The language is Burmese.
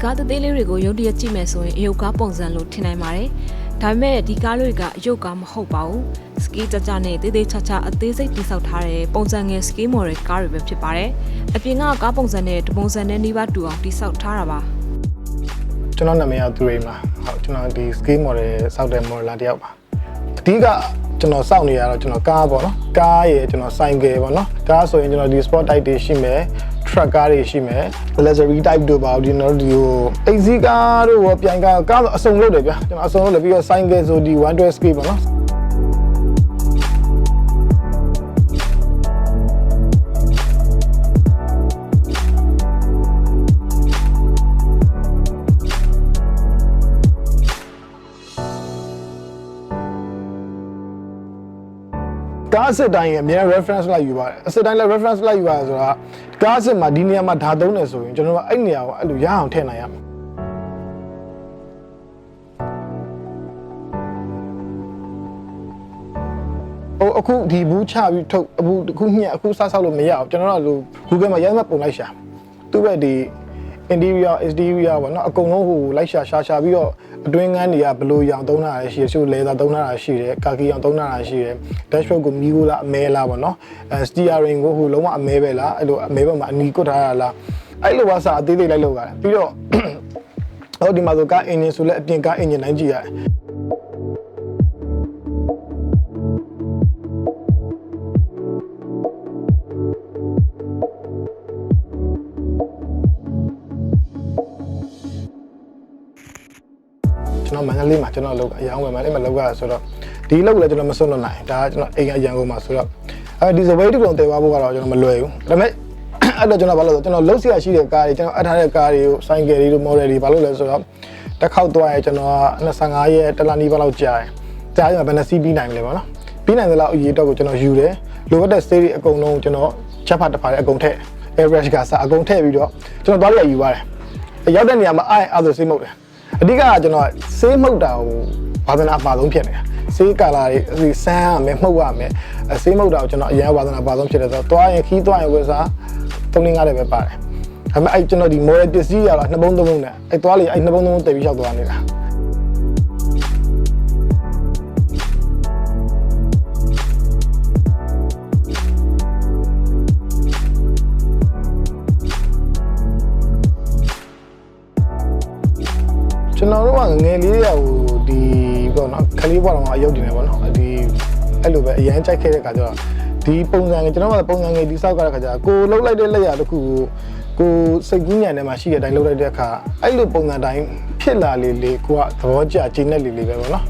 ကားသေးလေးတွေကိုရုံတရက်ကြည့်မယ်ဆိုရင်အယုတ်ကားပုံစံလို့ထင်နိုင်ပါတယ်။ဒါပေမဲ့ဒီကားတွေကအယုတ်ကားမဟုတ်ပါဘူး။စကီကြကြနဲ့သေးသေးချာချာအသေးစိတ်တိစောက်ထားတဲ့ပုံစံငယ်စကီမော်ဒယ်ကားတွေပဲဖြစ်ပါတယ်။အပြင်ကကားပုံစံနဲ့ဒီပုံစံနဲ့နှီးပါတူအောင်တိစောက်ထားတာပါ။ကျွန်တော်နာမည်ကသူရိမာဟုတ်ကျွန်တော်ဒီစကီမော်ဒယ်စောက်တဲ့မော်ဒယ်လာတယောက်ပါ။အဓိကကျွန်တော်စောက်နေရတော့ကျွန်တော်ကားပေါ့နော်။ကားရယ်ကျွန်တော်ဆိုင်ကယ်ပေါ့နော်။ကားဆိုရင်ကျွန်တော်ဒီ sport type တွေရှိမယ်။ truck ကားတွေရှိမယ် luxury type တို့ပါဒီနော်ဒီကိုအိမ်စီးကားတို့ရောပြန်ကားအစုံလို့တယ်ဗျာကျွန်တော်အစုံလို့လည်းပြီးတော့ဆိုင်ကယ်ဆိုဒီ112 skate ပေါ့နော်ကားစစ်တိုင်းရဲ့အများ reference လိုက်ယူပါတယ်အစစ်တိုင်းလည်း reference လိုက်ယူရတယ်ဆိုတာကားစစ်မှာဒီနေရာမှာဓာတ်သုံးတယ်ဆိုရင်ကျွန်တော်တို့အဲ့နေရာကိုအဲ့လိုရအောင်ထည့်နိုင်ရမယ်အခုဒီဘူးချပြီးထုတ်အခုညက်အခုစားဆောက်လို့မရအောင်ကျွန်တော်တို့ Google မှာရိုက်မှပုံလိုက်ရှာသူ့ပဲဒီ interior exterior ပေါ့နော်အကုန်လုံးဟိုလိုက်ရှာပြီးတော့အတွင်းငန်းတွေကဘယ်လိုရောင်သုံးတာလဲရှိတယ်ချို့လေသာသုံးတာရှိတယ်ကာကီရောင်သုံးတာရှိတယ် dashboard ကိုမီးကိုလားအမဲလားပေါ့နော် steering ကိုဟိုလုံးဝအမဲပဲလားအဲ့လိုအမဲဘက်မှာအနီးကွတ်ထားတာလားအဲ့လိုပါစာအသေးသေးလိုက်လောက်ရတယ်ပြီးတော့ဟိုဒီမှာဆိုကား engine ဆိုလဲအပြင်ကား engine တိုင်းကြည့်ရတယ်ကျွန်တော်မန္တလေးမှာကျွန်တော်လောက်အရောင်းဝယ်မှာလည်းမလောက်ရဆိုတော့ဒီလောက်လည်းကျွန်တော်မစွန့်လွတ်နိုင်ဒါကကျွန်တော်အိမ်အရန်ကုန်မှာဆိုတော့အဲဒီဇဝဲတစ်လုံးတည်သွားဖို့ကတော့ကျွန်တော်မလွယ်ဘူးဒါပေမဲ့အဲ့တော့ကျွန်တော်ဘာလို့လဲကျွန်တော်လုံးစရာရှိတဲ့ကားတွေကျွန်တော်အပ်ထားတဲ့ကားတွေကိုဆိုင်ကယ်တွေတို့မော်ဒယ်တွေဘာလို့လဲဆိုတော့တစ်ခေါက်သွားရဲကျွန်တော်25ရက်တလနီးပါးလောက်ကြာရင်ကြာရင်ဘယ်နှစီးပြီးနိုင်မလဲပေါ့နော်ပြီးနိုင်သလားအရေးတော့ကိုကျွန်တော်ယူတယ်လိုအပ်တဲ့ stage တွေအကုန်လုံးကျွန်တော်ချက်ဖတ်တစ်ဖားအကုန်ထည့် average ကစအကုန်ထည့်ပြီးတော့ကျွန်တော်သွားရယူပါတယ်ရောက်တဲ့နေရာမှာအဲ့ဆိုစိတ်မုတ်တယ်အဓိကကျွန်တော်ဆေးမှုတ်တာကိုဝါသနာပါဆုံးဖြစ်နေတာဆေးကာလာတွေဆန်းရမယ်မှုတ်ရမယ်ဆေးမှုတ်တာကိုကျွန်တော်အရင်ဝါသနာပါဆုံးဖြစ်တယ်ဆိုတော့သွားရင်ခီးသွားရင်ဝယ်စား3-5လည်းပဲပါတယ်ဒါပေမဲ့အဲ့ကျွန်တော်ဒီ model ပစ္စည်းရတာနှစ်ပုံသုံးပုံနဲ့အဲ့သွားလေအဲ့နှစ်ပုံသုံးပုံတည်ပြီးရောက်သွားနေတာကျွန်တော်တို့ကငယ်လေးရဟိုဒီပေါ့နော်ခလေးဘွားတော်ကအယုတ်တင်နေပေါ့နော်ဒီအဲ့လိုပဲအရင်ကြိုက်ခဲ့တဲ့ခါကျတော့ဒီပုံစံငယ်ကျွန်တော်ကပုံစံငယ်ဒီဆောက်ကြတဲ့ခါကျတော့ကိုလှုပ်လိုက်တဲ့လက်ရတစ်ခုကိုစိတ်ကူးညံထဲမှာရှိတဲ့အတိုင်းလှုပ်လိုက်တဲ့အခါအဲ့လိုပုံစံတိုင်းဖြစ်လာလေကိုကသဘောကျကျင်းတဲ့လေပဲပေါ့နော်